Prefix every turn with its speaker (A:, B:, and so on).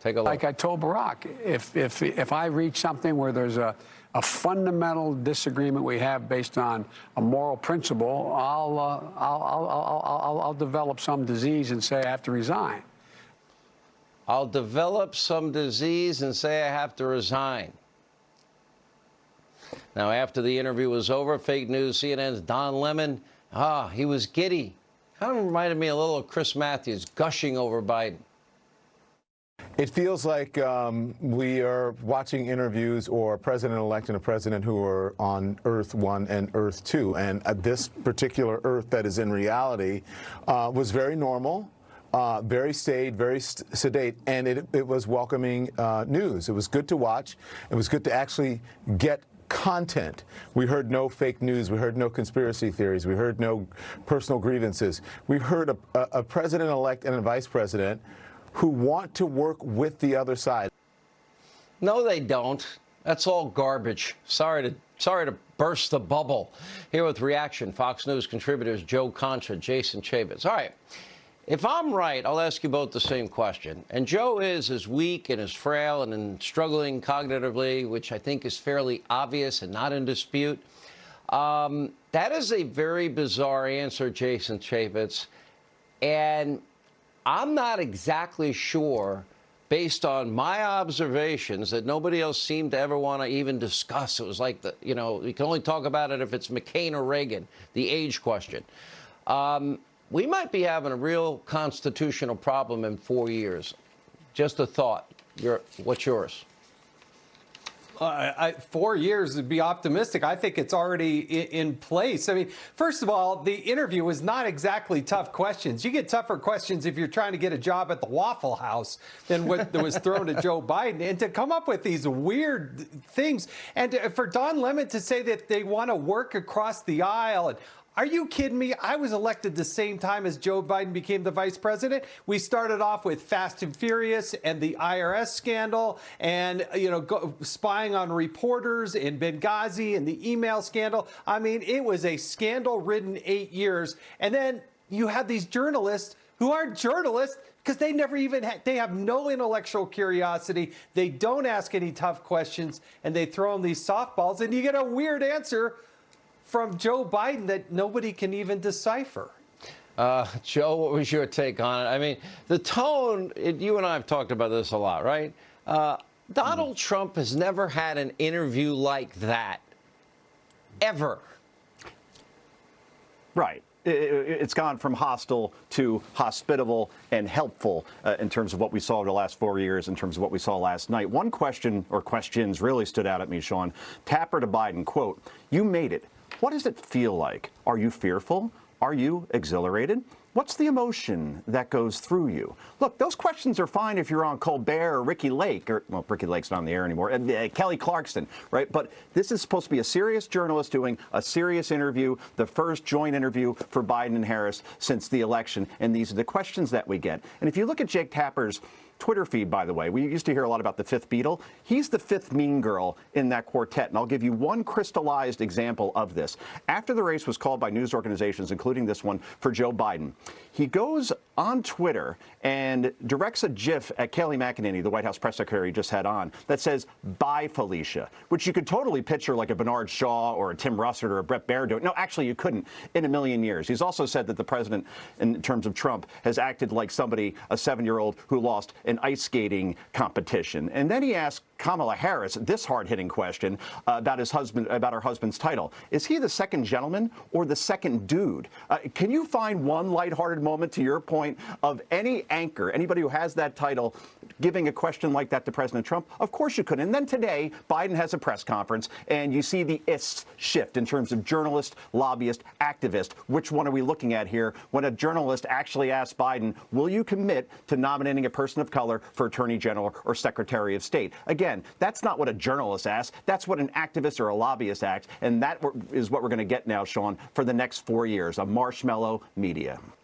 A: Take a look.
B: Like I told Barack, if I reach something where there's a fundamental disagreement we have based on a moral principle, I'll develop some disease and say I have to resign.
A: I'll develop some disease and say I have to resign. Now, after the interview was over, fake news, CNN's Don Lemon, he was giddy. Kind of reminded me a little of Chris Matthews gushing over Biden.
C: It feels like we are watching interviews or a president-elect and a president who are on Earth 1 and Earth 2. And this particular Earth that is in reality was very normal, very staid, very sedate, and it was welcoming news. It was good to watch. It was good to actually get content. We heard no fake news. We heard no conspiracy theories. We heard no personal grievances. We heard a president-elect and a vice president who want to work with the other side.
A: No, they don't. That's all garbage. Sorry to burst the bubble. Here with reaction, Fox News contributors Joe Concha, Jason Chaffetz. All right. If I'm right, I'll ask you both the same question. And Joe is as weak and as frail and struggling cognitively, which I think is fairly obvious and not in dispute. That is a very bizarre answer, Jason Chaffetz. And I'm not exactly sure, based on my observations, that nobody else seemed to ever want to even discuss. It was like, you can only talk about it if it's McCain or Reagan, the age question. We might be having a real constitutional problem in 4 years. Just a thought. What's yours?
D: 4 years would be optimistic. I think it's already in place. I mean, first of all, the interview was not exactly tough questions. You get tougher questions if you're trying to get a job at the Waffle House than what was thrown at Joe Biden. And to come up with these weird things, and for Don Lemon to say that they want to work across the aisle, and are you kidding me? I was elected the same time as Joe Biden became the vice president. We started off with Fast and Furious and the IRS scandal and, spying on reporters in Benghazi and the email scandal. I mean, it was a scandal-ridden 8 years. And then you have these journalists who aren't journalists because they never even they have no intellectual curiosity. They don't ask any tough questions, and they throw them these softballs, and you get a weird answer from Joe Biden that nobody can even decipher.
A: Joe, what was your take on it? I mean, the tone, you and I have talked about this a lot, right? Donald Trump has never had an interview like that, ever.
E: Right. It's gone from hostile to hospitable and helpful in terms of what we saw over the last 4 years, in terms of what we saw last night. One question or questions really stood out at me, Sean. Tapper to Biden, quote, "You made it. What does it feel like? Are you fearful? Are you exhilarated? What's the emotion that goes through you?" Look, those questions are fine if you're on Colbert or Ricky Lake, well, Ricky Lake's not on the air anymore, Kelly Clarkson, right? But this is supposed to be a serious journalist doing a serious interview, the first joint interview for Biden and Harris since the election, and these are the questions that we get. And if you look at Jake Tapper's Twitter feed, by the way, we used to hear a lot about the fifth Beatle. He's the fifth mean girl in that quartet, and I'll give you one crystallized example of this. After the race was called by news organizations, including this one, for Joe Biden, he goes on Twitter and directs a GIF at Kayleigh McEnany, the White House press secretary he just had on, that says, "Bye, Felicia," which you could totally picture like a Bernard Shaw or a Tim Russert or a Brett Baer doing. No, actually, you couldn't in a million years. He's also said that the president, in terms of Trump, has acted like somebody, a 7-year-old who lost an ice skating competition. And then he asked Kamala Harris this hard-hitting question about her husband's title. Is he the second gentleman or the second dude? Can you find one lighthearted moment, to your point, of any anchor, anybody who has that title, giving a question like that to President Trump? Of course you could. And then today, Biden has a press conference, and you see the ists shift in terms of journalist, lobbyist, activist. Which one are we looking at here when a journalist actually asks Biden, will you commit to nominating a person of color for Attorney General or Secretary of State? Again, that's not what a journalist asks. That's what an activist or a lobbyist asks. And that is what we're going to get now, Sean, for the next 4 years, a marshmallow media.